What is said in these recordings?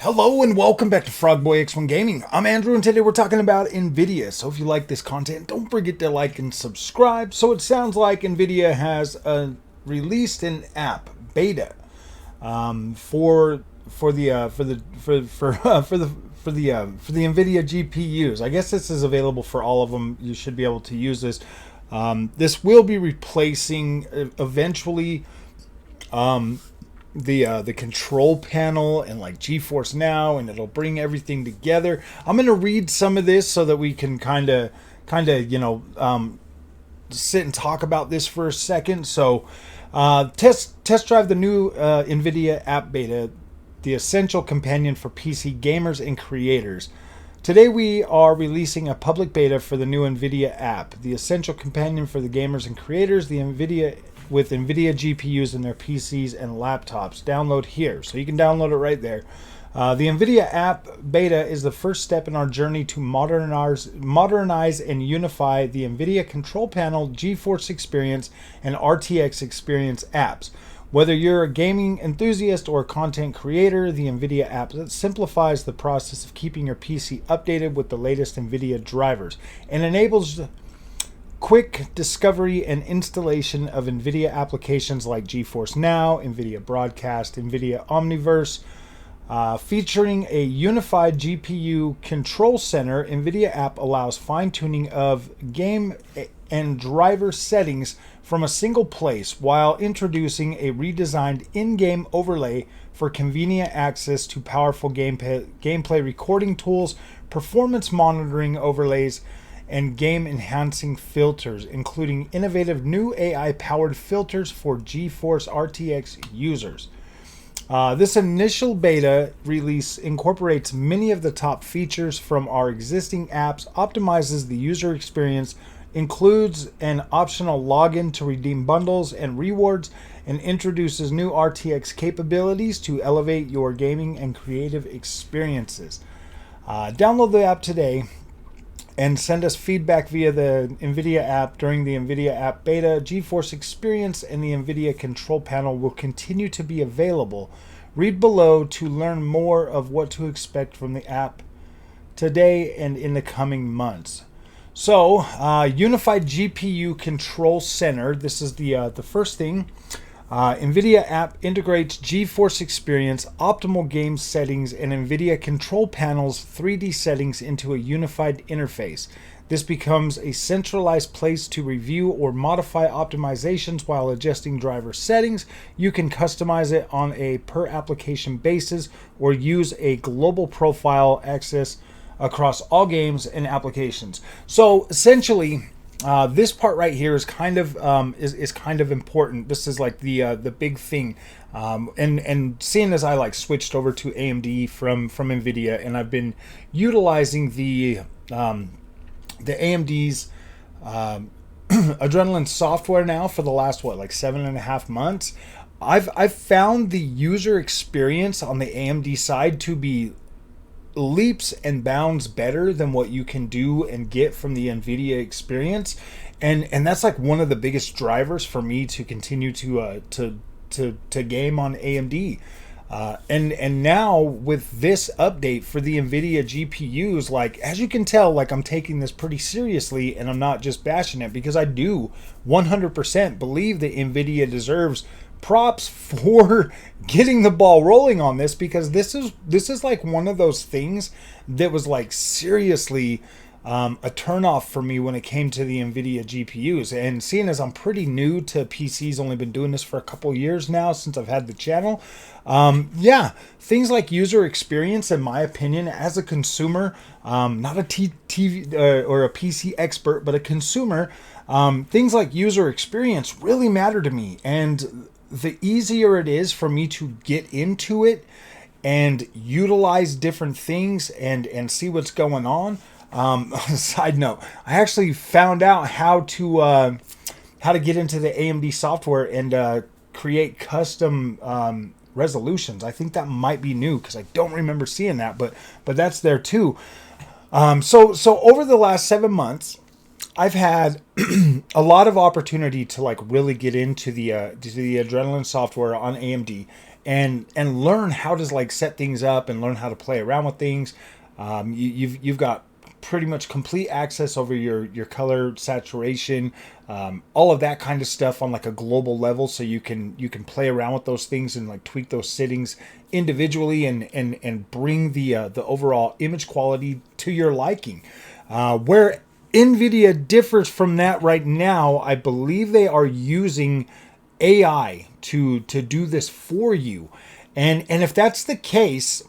Hello and welcome back to Frogboy X1 Gaming. I'm Andrew and today we're talking about Nvidia. So if you like this content, don't forget to like and subscribe. So it sounds like Nvidia has released an app beta for the Nvidia GPUs. I guess this is available for all of them. You should be able to use this. This will be replacing eventually the control panel and like Geforce now, and it'll bring everything together. I'm going to read some of this so that we can kind of sit and talk about this for a second. So test drive the new Nvidia app beta, the essential companion for PC gamers and creators. Today we are releasing a public beta for the new Nvidia app, the essential companion for the gamers and creators, with Nvidia GPUs in their PCs and laptops. Download here. So you can download it right there. The Nvidia app beta is the first step in our journey to modernize and unify the Nvidia control panel, GeForce Experience, and RTX Experience apps. Whether you're a gaming enthusiast or a content creator, the Nvidia app simplifies the process of keeping your PC updated with the latest Nvidia drivers and enables quick discovery and installation of Nvidia applications like GeForce Now, Nvidia Broadcast, Nvidia Omniverse. Featuring a unified GPU control center, Nvidia app allows fine-tuning of game and driver settings from a single place while introducing a redesigned in-game overlay for convenient access to powerful gameplay recording tools, performance monitoring overlays, and game-enhancing filters, including innovative new AI-powered filters for GeForce RTX users. This initial beta release incorporates many of the top features from our existing apps, optimizes the user experience, includes an optional login to redeem bundles and rewards, and introduces new RTX capabilities to elevate your gaming and creative experiences. Download the app today and send us feedback via the Nvidia app during the Nvidia app beta. GeForce Experience and the Nvidia control panel will continue to be available. Read below to learn more of what to expect from the app today and in the coming months. So, Unified GPU Control Center. This is the first thing. Nvidia app integrates GeForce Experience, optimal game settings, and Nvidia control panel's 3D settings into a unified interface. This becomes a centralized place to review or modify optimizations while adjusting driver settings. You can customize it on a per application basis or use a global profile access across all games and applications. So essentially, this part right here is kind of important. This is like the big thing, and seeing as I switched over to AMD from Nvidia, and I've been utilizing the AMD's Adrenaline software now for the last 7.5 months. I've found the user experience on the AMD side to be leaps and bounds better than what you can do and get from the Nvidia experience, and that's like one of the biggest drivers for me to continue to game on AMD. And now with this update for the Nvidia GPUs, as you can tell, I'm taking this pretty seriously, and I'm not just bashing it, because I do 100% believe that Nvidia deserves props for getting the ball rolling on this, because this is like one of those things that was seriously a turnoff for me when it came to the Nvidia GPUs. And seeing as I'm pretty new to PCs, only been doing this for a couple years now since I've had the channel, things like user experience, in my opinion, as a consumer, not a TV or a PC expert, but a consumer, things like user experience really matter to me. And the easier it is for me to get into it and utilize different things and see what's going on. Side note, I actually found out how to get into the AMD software and create custom resolutions. I think that might be new, because I don't remember seeing that, but that's there too. So over the last 7 months, I've had a lot of opportunity to really get into the Adrenaline software on AMD, and learn how to like set things up and learn how to play around with things. You've got pretty much complete access over your color saturation, all of that kind of stuff on like a global level, so you can play around with those things and like tweak those settings individually and bring the overall image quality to your liking. Where Nvidia differs from that right now, I believe they are using AI to do this for you, and if that's the case,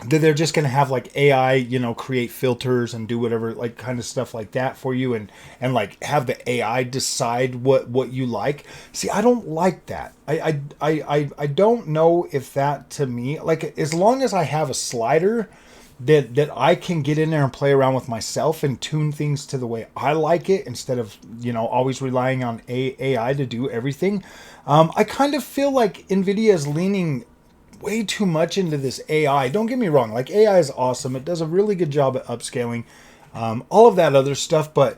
that they're just going to have like AI, create filters and do whatever, like kind of stuff like that for you, and like have the AI decide what you like. See, I don't like that. I don't know if that, to me, like, as long as I have a slider that I can get in there and play around with myself and tune things to the way I like it, instead of always relying on AI to do everything. I kind of feel like Nvidia is leaning way too much into this AI. Don't get me wrong, like, AI is awesome. It does a really good job at upscaling, all of that other stuff. But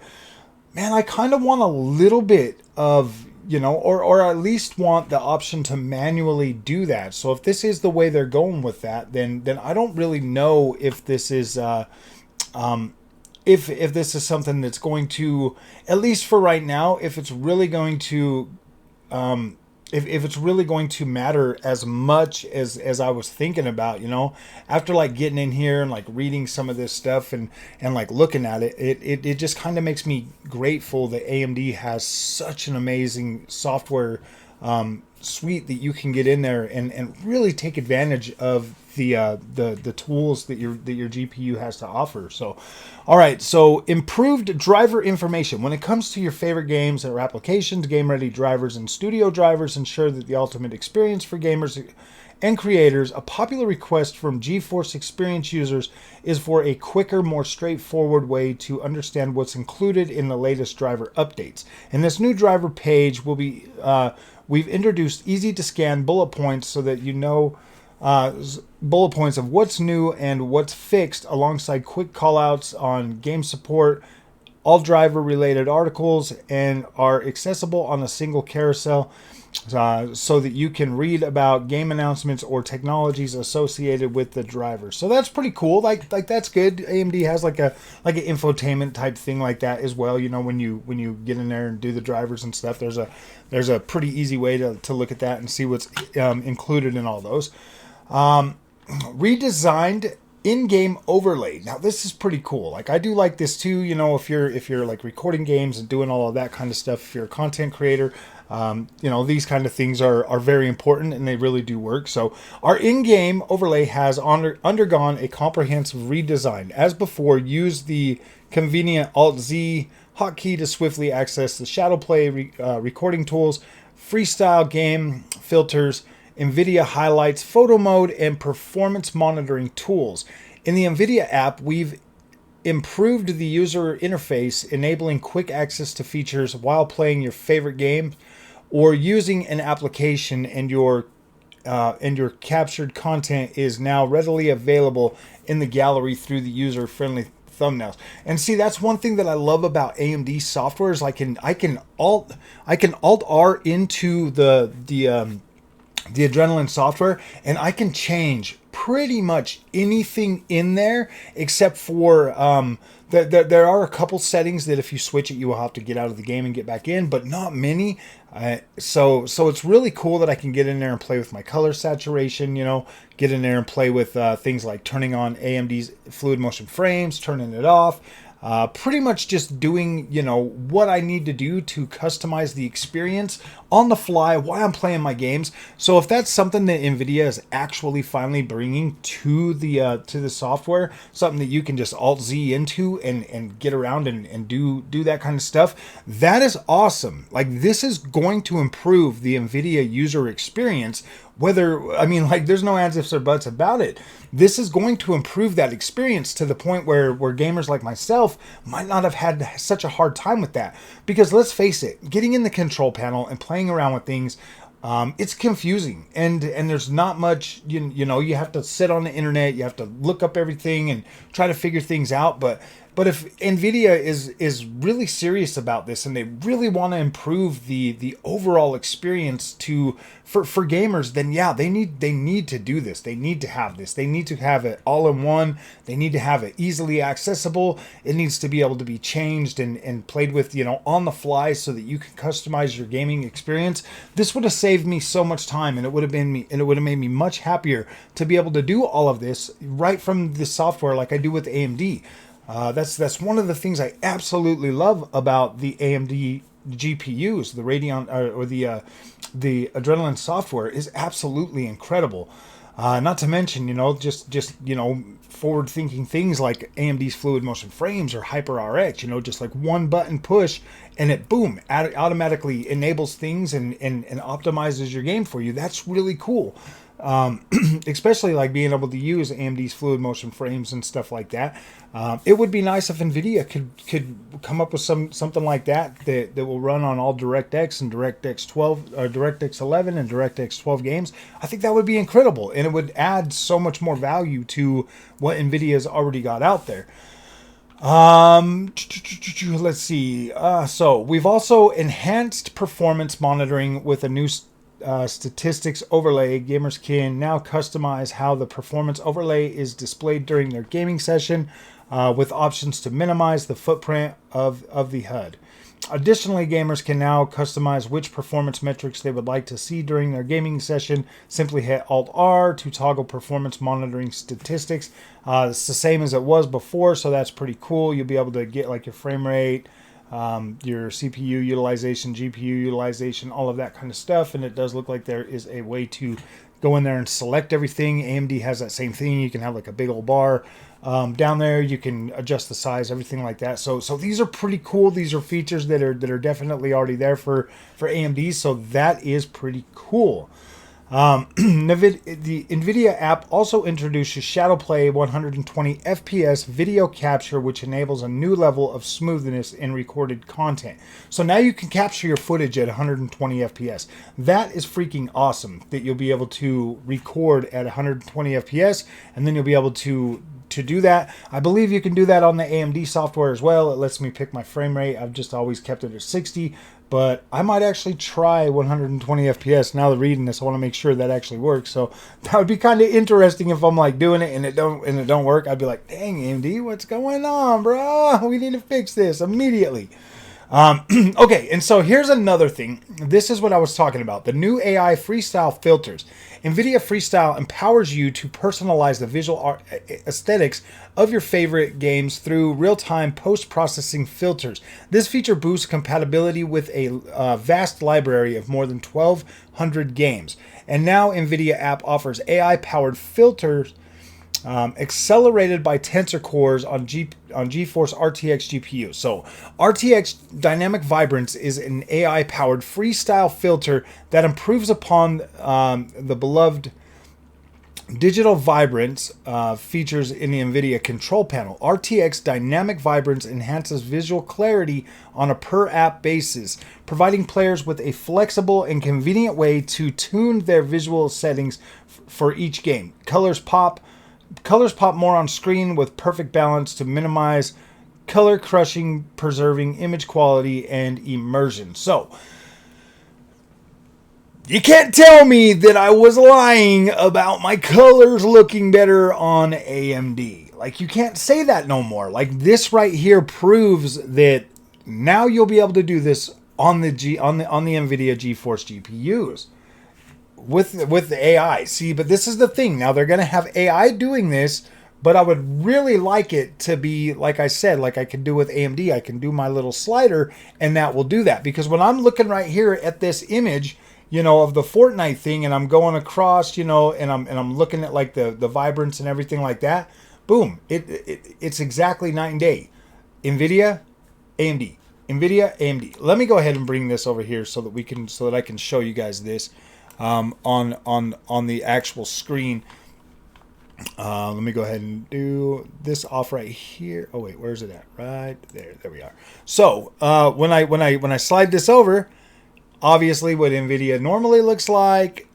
man, I kind of want a little bit of, or at least want the option to manually do that. So if this is the way they're going with that, then I don't really know if this is if this is something that's going to, at least for right now, if it's really going to if it's really going to matter as much as I was thinking about, after like getting in here and like reading some of this stuff and like looking at it, it just kind of makes me grateful that AMD has such an amazing software suite that you can get in there and really take advantage of the tools that your GPU has to offer. So, all right, so improved driver information. When it comes to your favorite games or applications, game-ready drivers and studio drivers ensure that the ultimate experience for gamers and creators. A popular request from Geforce experience users is for a quicker, more straightforward way to understand what's included in the latest driver updates. In this new driver page, we've introduced easy-to-scan bullet points so that bullet points of what's new and what's fixed, alongside quick callouts on game support. All driver related articles and are accessible on a single carousel, so that you can read about game announcements or technologies associated with the driver. So that's pretty cool. Like that's good. AMD has like an infotainment type thing like that as well. When you get in there and do the drivers and stuff, there's a pretty easy way to look at that and see what's included in all those. Redesigned in-game overlay. Now this is pretty cool. Like, I do like this too. If you're like recording games and doing all of that kind of stuff, if you're a content creator, these kind of things are very important, and they really do work. So our in-game overlay has undergone a comprehensive redesign. As before, use the convenient Alt-Z hotkey to swiftly access the shadow play recording tools, freestyle game filters, Nvidia highlights, photo mode, and performance monitoring tools. In the Nvidia app, we've improved the user interface, enabling quick access to features while playing your favorite game or using an application, and your captured content is now readily available in the gallery through the user-friendly thumbnails. And see, that's one thing that I love about AMD software is I can Alt R into the Adrenaline software, and I can change pretty much anything in there, except for there are a couple settings that if you switch it, you will have to get out of the game and get back in, but not many. So it's really cool that I can get in there and play with my color saturation, get in there and play with things like turning on AMD's fluid motion frames, turning it off. Pretty much just doing, what I need to do to customize the experience on the fly while I'm playing my games. So if that's something that Nvidia is actually finally bringing to the software, something that you can just Alt-Z into and get around and do that kind of stuff, that is awesome. Like, this is going to improve the Nvidia user experience. There's no ands, ifs, or buts about it. This is going to improve that experience to the point where gamers like myself might not have had such a hard time with that. Because let's face it, getting in the control panel and playing around with things, it's confusing, and there's not much, you have to sit on the internet, you have to look up everything and try to figure things out. But But if Nvidia is really serious about this and they really want to improve the overall experience for gamers, then yeah, they need to do this. They need to have this. They need to have it all in one. They need to have it easily accessible. It needs to be able to be changed and played with, on the fly, so that you can customize your gaming experience. This would have saved me so much time, and it would have made me much happier to be able to do all of this right from the software, like I do with AMD. That's one of the things I absolutely love about the AMD GPUs, the Radeon or the Adrenaline software is absolutely incredible. Not to mention, just forward-thinking things like AMD's fluid motion frames or HyperRX. Just like one button push, and it boom automatically enables things and optimizes your game for you. That's really cool. Especially like being able to use AMD's fluid motion frames and stuff like that. It would be nice if Nvidia could come up with something like that will run on all DirectX and DirectX 12 or DirectX 11 and DirectX 12 games. I think that would be incredible, and it would add so much more value to what Nvidia's already got out there. Let's see. So we've also enhanced performance monitoring with a new statistics overlay. Gamers can now customize how the performance overlay is displayed during their gaming session, with options to minimize the footprint of the HUD. Additionally, gamers can now customize which performance metrics they would like to see during their gaming session. Simply hit Alt-R to toggle performance monitoring statistics. It's the same as it was before, so that's pretty cool. You'll be able to get like your frame rate, your CPU utilization, GPU utilization, all of that kind of stuff. And it does look like there is a way to go in there and select everything. AMD has that same thing. You can have like a big old bar down there. You can adjust the size, everything like that. So these are pretty cool. These are features that are definitely already there for AMD. So that is pretty cool. The Nvidia app also introduces ShadowPlay 120 FPS video capture, which enables a new level of smoothness in recorded content. So now you can capture your footage at 120 FPS. That is freaking awesome, that you'll be able to record at 120 FPS, and then you'll be able to do that. I believe you can do that on the AMD software as well. It lets me pick my frame rate. I've just always kept it at 60. But I might actually try 120 FPS. Now that reading this, I want to make sure that actually works. So that would be kind of interesting if I'm like doing it and it don't work. I'd be like, dang, AMD, what's going on, bro? We need to fix this immediately. Okay, and so here's another thing. This is what I was talking about. The new AI Freestyle filters. NVIDIA Freestyle empowers you to personalize the visual aesthetics of your favorite games through real-time post-processing filters. This feature boosts compatibility with a vast library of more than 1,200 games. And now NVIDIA app offers AI-powered filters accelerated by tensor cores on GeForce RTX GPU. So RTX Dynamic Vibrance is an AI-powered freestyle filter that improves upon the beloved digital vibrance features in the NVIDIA control panel. RTX Dynamic Vibrance enhances visual clarity on a per-app basis, providing players with a flexible and convenient way to tune their visual settings for each game. Colors pop more on screen with perfect balance to minimize color crushing, preserving image quality and immersion. So, you can't tell me that I was lying about my colors looking better on AMD. Like, you can't say that no more. Like, this right here proves that now you'll be able to do this on the Nvidia GeForce GPUs. With the AI. See, but this is the thing. Now they're going to have AI doing this, but I would really like it to be, like I said, like I can do with AMD. I can do my little slider and that will do that. Because when I'm looking right here at this image, of the Fortnite thing, and I'm going across, and I'm looking at like the vibrance and everything like that, boom, it's exactly night and day. Nvidia, AMD. Nvidia, AMD. Let me go ahead and bring this over here so that I can show you guys this. On the actual screen. Let me go ahead and do this off right here. Oh wait, where's it at? Right there. There we are. So when I slide this over, obviously what NVIDIA normally looks like,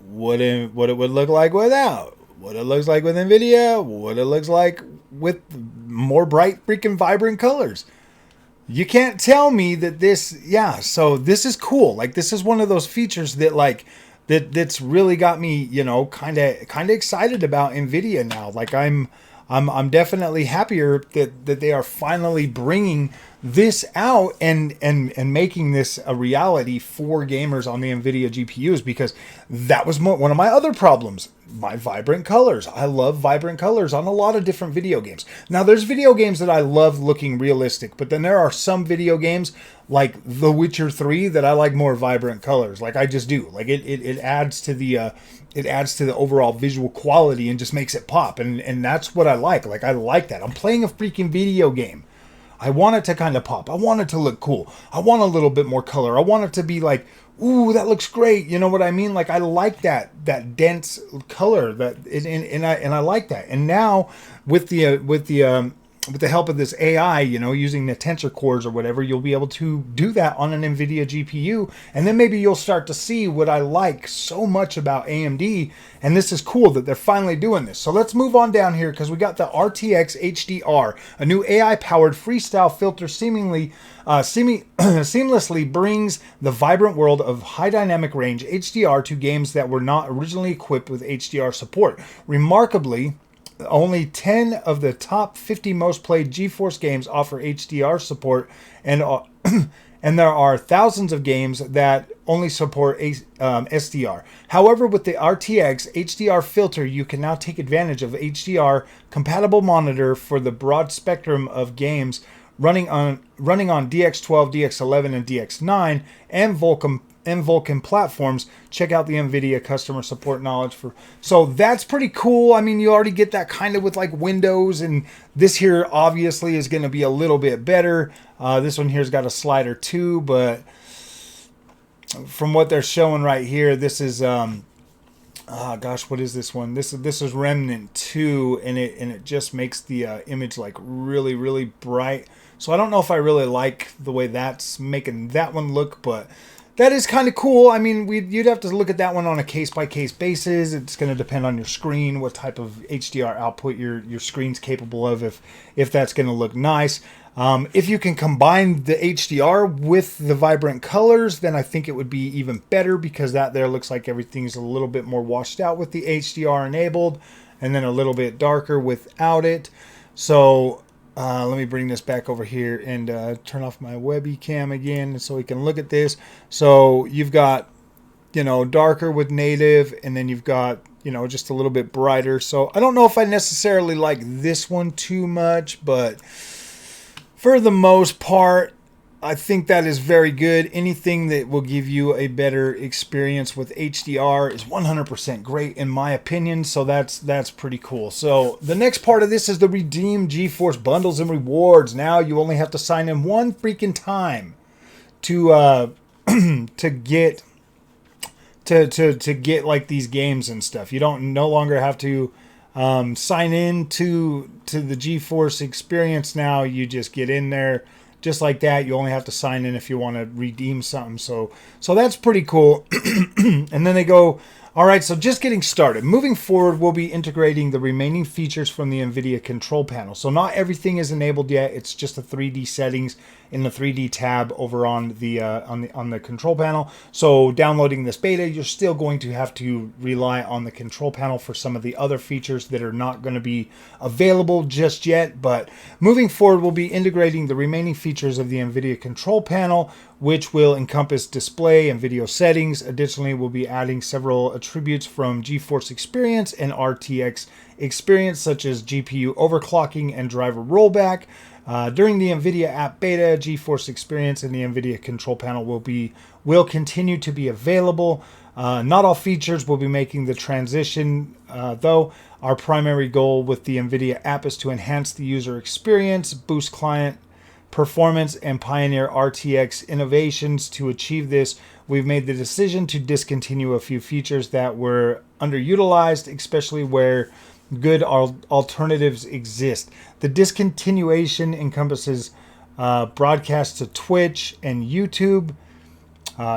what it would look like without, what it looks like with NVIDIA, what it looks like with more bright, freaking vibrant colors. You can't tell me that this, yeah, so this is cool. Like, this is one of those features that, like, that's really got me, you know, kind of excited about Nvidia now. Like, I'm definitely happier that they are finally bringing this out and making this a reality for gamers on the Nvidia GPUs, because that was one of my other problems. My vibrant colors. I love vibrant colors on a lot of different video games. Now, there's video games that I love looking realistic, but then there are some video games like The Witcher 3 that I like more vibrant colors. Like, I just do. Like, it adds to the overall visual quality and just makes it pop, and that's what I like. Like, I like that. I'm playing a freaking video game. I want it to kind of pop. I want it to look cool. I want a little bit more color. I want it to be like, ooh, that looks great. You know what I mean? Like, I like that dense color, and I like that. And now with the help of this AI, you know, using the tensor cores or whatever, you'll be able to do that on an Nvidia GPU, and then maybe you'll start to see what I like so much about AMD. And this is cool that they're finally doing this. So let's move on down here, because we got the RTX HDR, a new AI-powered freestyle filter seamlessly brings the vibrant world of high dynamic range HDR to games that were not originally equipped with HDR support. Remarkably, only 10 of the top 50 most played GeForce games offer HDR support, and and there are thousands of games that only support SDR. However, with the RTX HDR filter, you can now take advantage of HDR compatible monitor for the broad spectrum of games running on DX12, DX11, and DX9 and Vulkan platforms. Check out the Nvidia customer support knowledge so that's pretty cool. I mean, you already get that kind of with like Windows, and this here obviously is going to be a little bit better. This one here's got a slider too, but from what they're showing right here, this is gosh, what is this one? This is Remnant 2, and it just makes the image like really, really bright. So I don't know if I really like the way that's making that one look, but that is kind of cool. I mean, you'd have to look at that one on a case-by-case basis. It's going to depend on your screen, what type of HDR output your screen's capable of, if that's going to look nice. If you can combine the HDR with the vibrant colors, then I think it would be even better, because that there looks like everything's a little bit more washed out with the HDR enabled, and then a little bit darker without it. So let me bring this back over here and turn off my webby cam again so we can look at this. So you've got, you know, darker with native, and then you've got, you know, just a little bit brighter. So I don't know if I necessarily like this one too much, but for the most part, I think that is very good. Anything that will give you a better experience with HDR is 100% great in my opinion. So that's pretty cool. So the next part of this is the redeem GeForce bundles and rewards. Now you only have to sign in one freaking time to get like these games and stuff. You don't no longer have to sign in to the GeForce experience. Now you just get in there just like that. You only have to sign in if you want to redeem something. So that's pretty cool. And then they go, all right, so just getting started. Moving forward, we'll be integrating the remaining features from the Nvidia control panel. So not everything is enabled yet. It's just the 3D settings in the 3D tab over on the control panel. So downloading this beta, you're still going to have to rely on the control panel for some of the other features that are not going to be available just yet. But moving forward, we'll be integrating the remaining features of the Nvidia control panel, which will encompass display and video settings. Additionally, we'll be adding several attributes from GeForce Experience and RTX Experience, such as GPU overclocking and driver rollback. During the Nvidia app beta, GeForce Experience and the Nvidia control panel will continue to be available. Not all features will be making the transition, though. Our primary goal with the Nvidia app is to enhance the user experience, boost client performance, and pioneer RTX innovations. To achieve this, we've made the decision to discontinue a few features that were underutilized, especially where good alternatives exist. The discontinuation encompasses broadcast to Twitch and YouTube,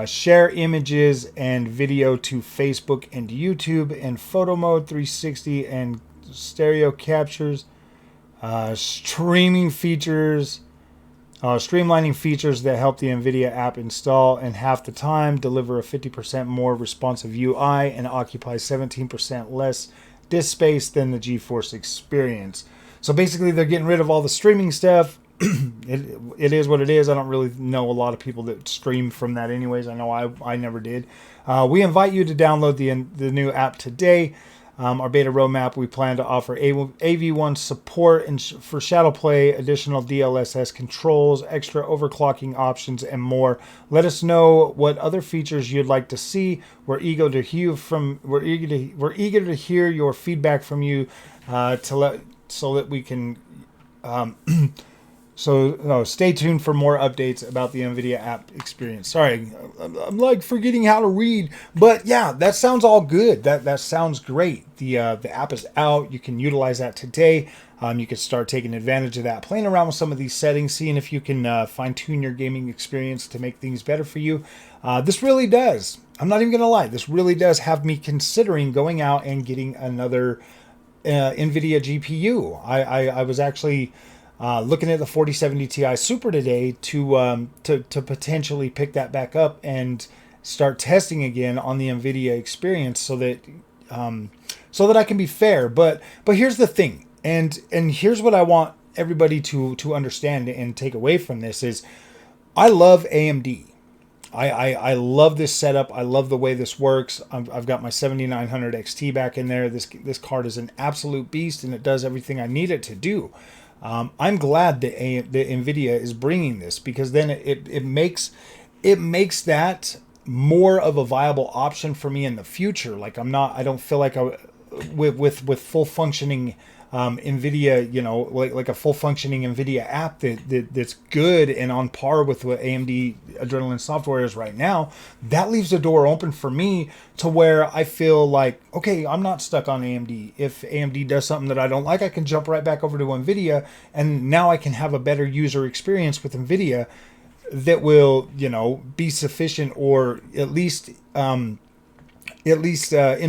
share images and video to Facebook and YouTube, and photo mode 360 and stereo captures. streaming features, streamlining features that help the Nvidia app install in half the time, deliver a 50% more responsive UI, and occupy 17% less disk space than the Geforce experience. So basically, they're getting rid of all the streaming stuff. It is what it is. I don't really know a lot of people that stream from that anyways. I know I never did. We invite you to download the new app today. Our beta roadmap, we plan to offer AV1 support and for shadow play, additional DLSS controls, extra overclocking options, and more. Let us know what other features you'd like to see. We're eager to hear your feedback from you so that we can. So stay tuned for more updates about the Nvidia app experience. Sorry, I'm like forgetting how to read, but yeah, that sounds all good. That sounds great. The app is out. You can utilize that today. You can start taking advantage of that, playing around with some of these settings, seeing if you can fine tune your gaming experience to make things better for you. This really does. I'm not even gonna lie. This really does have me considering going out and getting another Nvidia GPU. I was actually. Looking at the 4070 Ti Super today to potentially pick that back up and start testing again on the Nvidia experience so that I can be fair. But here's the thing, and here's what I want everybody to understand and take away from this is I love AMD. I love this setup. I love the way this works. I've got my 7900 XT back in there. This card is an absolute beast and it does everything I need it to do. I'm glad that Nvidia is bringing this because then it makes that more of a viable option for me in the future. Like I don't feel like with full functioning Nvidia, like a full functioning Nvidia app that's good and on par with what AMD Adrenalin software is right now. That leaves the door open for me to where I feel like, okay, I'm not stuck on AMD. If AMD does something that I don't like, I can jump right back over to Nvidia, and now I can have a better user experience with Nvidia that will, be sufficient or at least in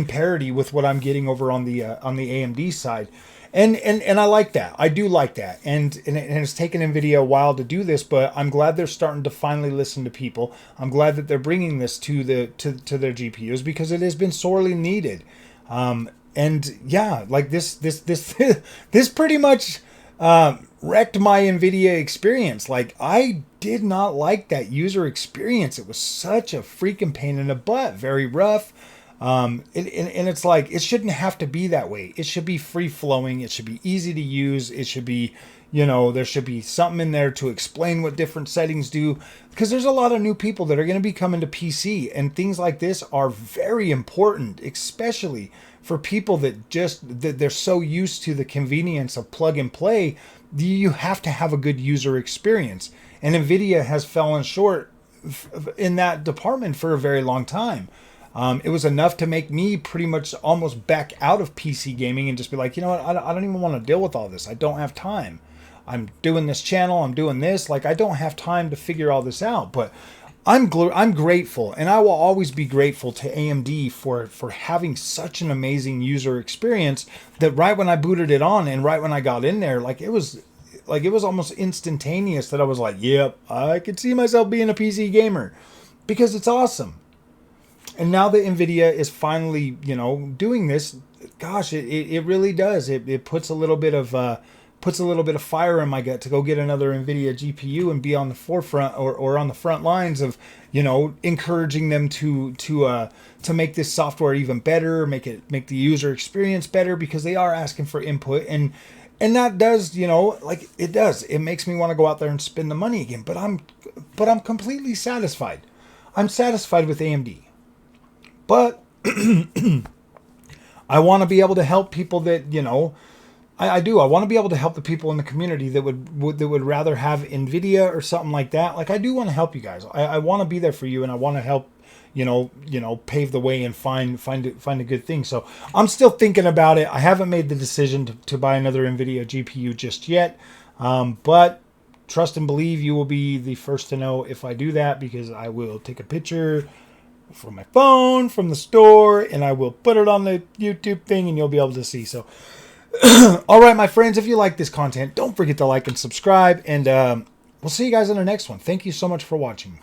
parity with what I'm getting over on the AMD side. And I like that. I do like that. And it's taken Nvidia a while to do this, but I'm glad they're starting to finally listen to people. I'm glad that they're bringing this to their GPUs because it has been sorely needed. And yeah, like this this pretty much wrecked my Nvidia experience. Like I did not like that user experience. It was such a freaking pain in the butt. Very rough. And it's like, it shouldn't have to be that way. It should be free flowing. It should be easy to use. It should be, there should be something in there to explain what different settings do, because there's a lot of new people that are going to be coming to PC, and things like this are very important, especially for people that they're so used to the convenience of plug and play. You have to have a good user experience. And Nvidia has fallen short in that department for a very long time. It was enough to make me pretty much almost back out of PC gaming and just be like, you know what, I don't even want to deal with all this. I don't have time. I'm doing this channel. I'm doing this. Like, I don't have time to figure all this out. But I'm grateful, and I will always be grateful to AMD for having such an amazing user experience that right when I booted it on and right when I got in there, it was almost instantaneous that I was like, yep, I could see myself being a PC gamer because it's awesome. And now that Nvidia is finally, doing this, gosh, it really does. It puts a little bit of fire in my gut to go get another Nvidia GPU and be on the forefront or on the front lines of, encouraging them to make this software even better, make the user experience better, because they are asking for input, and that does, it does. It makes me want to go out there and spend the money again. But I'm completely satisfied. I'm satisfied with AMD. But I want to be able to help people that, I do. I want to be able to help the people in the community that would rather have Nvidia or something like that. Like, I do want to help you guys. I want to be there for you, and I want to help, pave the way and find a good thing. So I'm still thinking about it. I haven't made the decision to buy another Nvidia GPU just yet. But trust and believe you will be the first to know if I do that, because I will take a picture from my phone from the store and I will put it on the YouTube thing and you'll be able to see. So All right, my friends, if you like this content, don't forget to like and subscribe, and we'll see you guys in the next one. Thank you so much for watching.